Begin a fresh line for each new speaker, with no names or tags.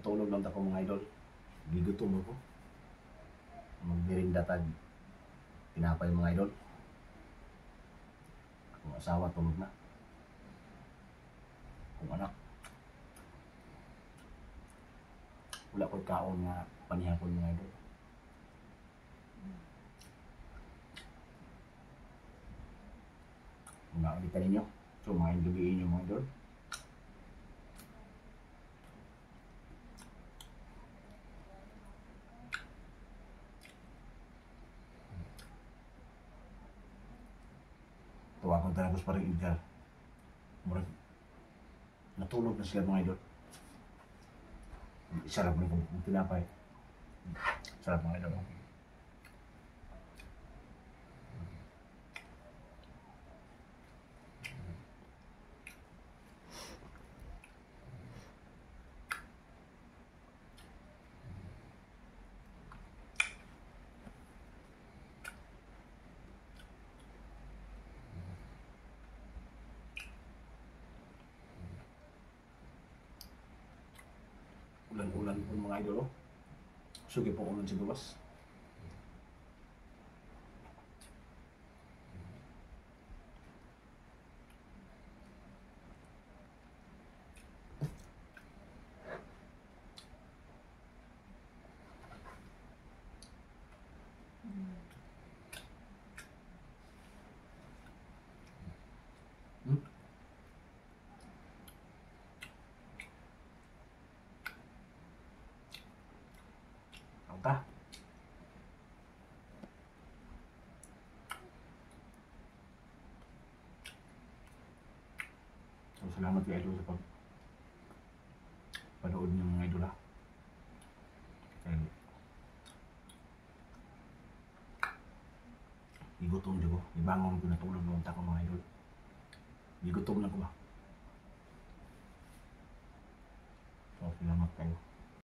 Natulog lang ako mga idol. Gigutom ako. Magbirinda tag tinapay mga idol. Akong asawa tulog na. Akong anak. Wala ko'y kaon nga panihapon mga idol. Mga ulitan ninyo. So mga indugiin nyo mga idol. Tuwa ko talaga sa parang Edgar. Murag natulog na sila mga idol. Sarap na kung tinapay. Sarap mga idol. Ulan-ulan po mga idol. Sugi po ulan sa gawas. Ka. So, salamat kay idol sa panood niyo mga idol ha. Kaya igutom ko. Ibangon ko na tulog ng tako mga idol. Igutom na ko ba? So, salamat kayo.